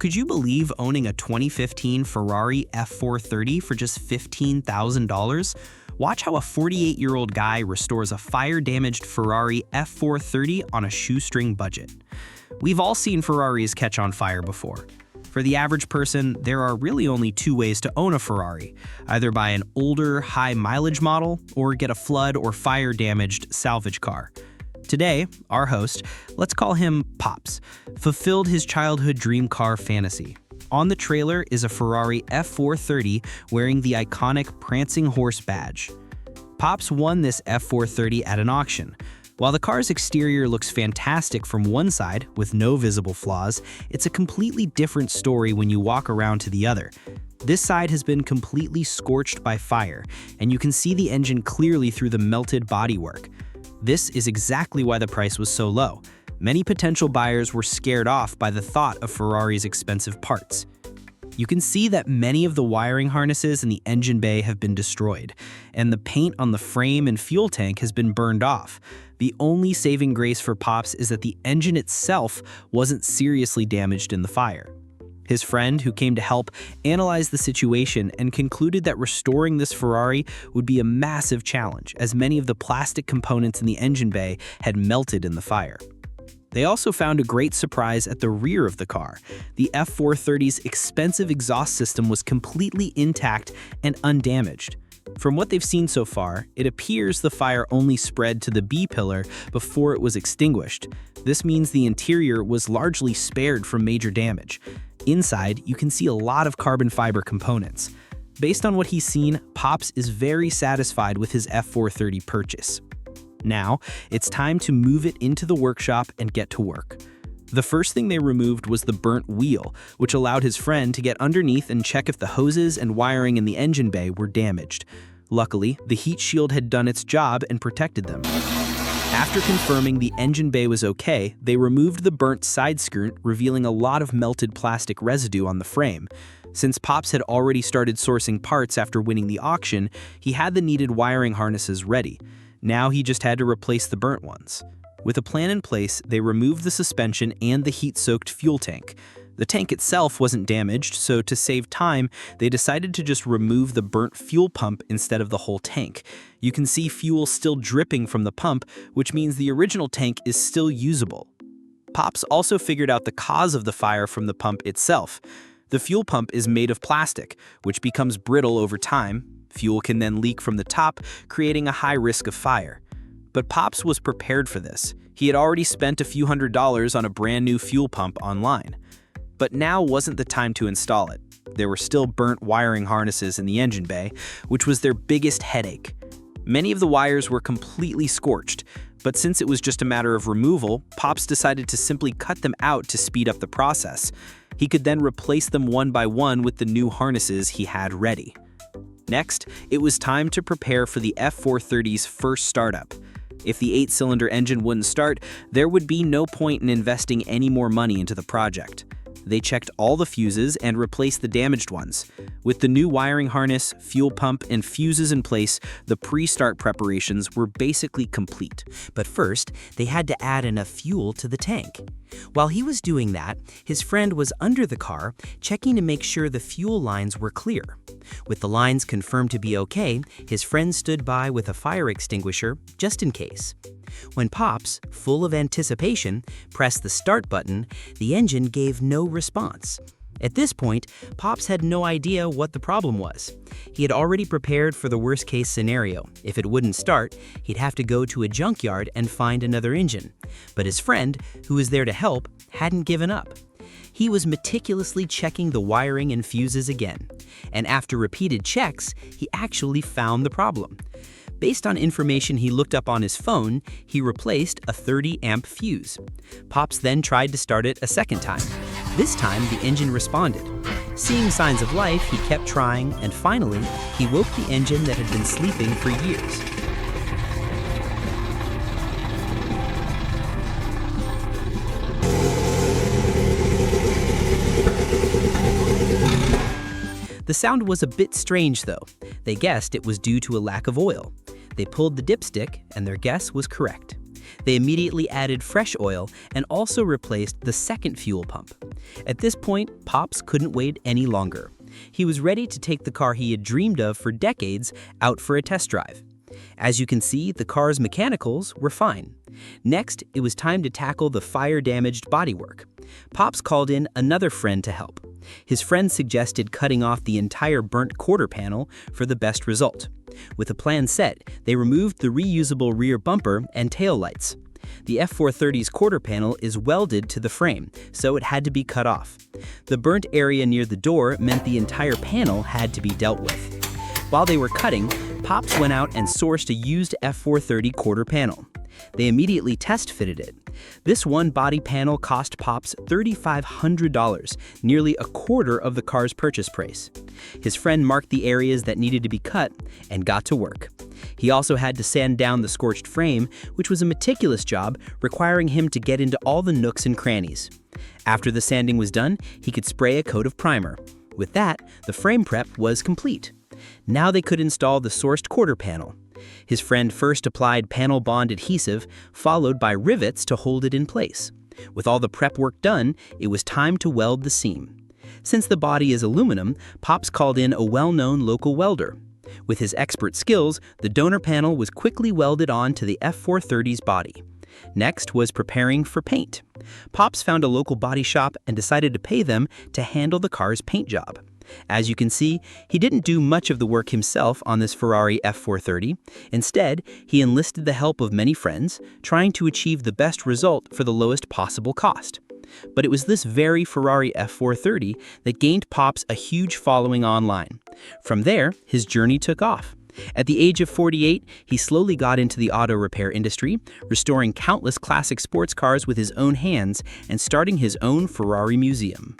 Could you believe owning a 2015 Ferrari F430 for just $15,000? Watch how a 48-year-old guy restores a fire-damaged Ferrari F430 on a shoestring budget. We've all seen Ferraris catch on fire before. For the average person, there are really only two ways to own a Ferrari: either buy an older, high-mileage model or get a flood or fire-damaged salvage car. Today, our host, let's call him Pops, fulfilled his childhood dream car fantasy. On the trailer is a Ferrari F430 wearing the iconic prancing horse badge. Pops won this F430 at an auction. While the car's exterior looks fantastic from one side with no visible flaws, it's a completely different story when you walk around to the other. This side has been completely scorched by fire, and you can see the engine clearly through the melted bodywork. This is exactly why the price was so low. Many potential buyers were scared off by the thought of Ferrari's expensive parts. You can see that many of the wiring harnesses in the engine bay have been destroyed, and the paint on the frame and fuel tank has been burned off. The only saving grace for Pops is that the engine itself wasn't seriously damaged in the fire. His friend, who came to help, analyzed the situation and concluded that restoring this Ferrari would be a massive challenge, as many of the plastic components in the engine bay had melted in the fire. They also found a great surprise at the rear of the car. The F430's expensive exhaust system was completely intact and undamaged. From what they've seen so far, it appears the fire only spread to the B-pillar before it was extinguished. This means the interior was largely spared from major damage. Inside, you can see a lot of carbon fiber components. Based on what he's seen, Pops is very satisfied with his F430 purchase. Now, it's time to move it into the workshop and get to work. The first thing they removed was the burnt wheel, which allowed his friend to get underneath and check if the hoses and wiring in the engine bay were damaged. Luckily, the heat shield had done its job and protected them. After confirming the engine bay was okay, they removed the burnt side skirt, revealing a lot of melted plastic residue on the frame. Since Pops had already started sourcing parts after winning the auction, he had the needed wiring harnesses ready. Now he just had to replace the burnt ones. With a plan in place, they removed the suspension and the heat-soaked fuel tank. The tank itself wasn't damaged, so to save time, they decided to just remove the burnt fuel pump instead of the whole tank. You can see fuel still dripping from the pump, which means the original tank is still usable. Pops also figured out the cause of the fire from the pump itself. The fuel pump is made of plastic, which becomes brittle over time. Fuel can then leak from the top, creating a high risk of fire. But Pops was prepared for this. He had already spent a few $100s on a brand new fuel pump online. But now wasn't the time to install it. There were still burnt wiring harnesses in the engine bay, which was their biggest headache. Many of the wires were completely scorched, but since it was just a matter of removal, Pops decided to simply cut them out to speed up the process. He could then replace them one by one with the new harnesses he had ready. Next, it was time to prepare for the F430's first startup. If the 8-cylinder engine wouldn't start, there would be no point in investing any more money into the project. They checked all the fuses and replaced the damaged ones. With the new wiring harness, fuel pump, and fuses in place, the pre-start preparations were basically complete. But first, they had to add enough fuel to the tank. While he was doing that, his friend was under the car, checking to make sure the fuel lines were clear. With the lines confirmed to be okay, his friend stood by with a fire extinguisher, just in case. When Pops, full of anticipation, pressed the start button, the engine gave no response. At this point, Pops had no idea what the problem was. He had already prepared for the worst-case scenario. If it wouldn't start, he'd have to go to a junkyard and find another engine. But his friend, who was there to help, hadn't given up. He was meticulously checking the wiring and fuses again. And after repeated checks, he actually found the problem. Based on information he looked up on his phone, he replaced a 30-amp fuse. Pops then tried to start it a second time. This time, the engine responded. Seeing signs of life, he kept trying, and finally, he woke the engine that had been sleeping for years. The sound was a bit strange, though. They guessed it was due to a lack of oil. They pulled the dipstick, and their guess was correct. They immediately added fresh oil and also replaced the second fuel pump. At this point, Pops couldn't wait any longer. He was ready to take the car he had dreamed of for decades out for a test drive. As you can see, the car's mechanicals were fine. Next, it was time to tackle the fire-damaged bodywork. Pops called in another friend to help. His friend suggested cutting off the entire burnt quarter panel for the best result. With a plan set, they removed the reusable rear bumper and tail lights. The F430's quarter panel is welded to the frame, so it had to be cut off. The burnt area near the door meant the entire panel had to be dealt with. While they were cutting, Pops went out and sourced a used F430 quarter panel. They immediately test-fitted it. This one body panel cost Pops $3,500, nearly a quarter of the car's purchase price. His friend marked the areas that needed to be cut and got to work. He also had to sand down the scorched frame, which was a meticulous job requiring him to get into all the nooks and crannies. After the sanding was done, he could spray a coat of primer. With that, the frame prep was complete. Now they could install the sourced quarter panel. His friend first applied panel bond adhesive, followed by rivets to hold it in place. With all the prep work done, it was time to weld the seam. Since the body is aluminum, Pops called in a well-known local welder. With his expert skills, the donor panel was quickly welded on to the F430's body. Next was preparing for paint. Pops found a local body shop and decided to pay them to handle the car's paint job. As you can see, he didn't do much of the work himself on this Ferrari F430. Instead, he enlisted the help of many friends, trying to achieve the best result for the lowest possible cost. But it was this very Ferrari F430 that gained Pops a huge following online. From there, his journey took off. At the age of 48, he slowly got into the auto repair industry, restoring countless classic sports cars with his own hands and starting his own Ferrari museum.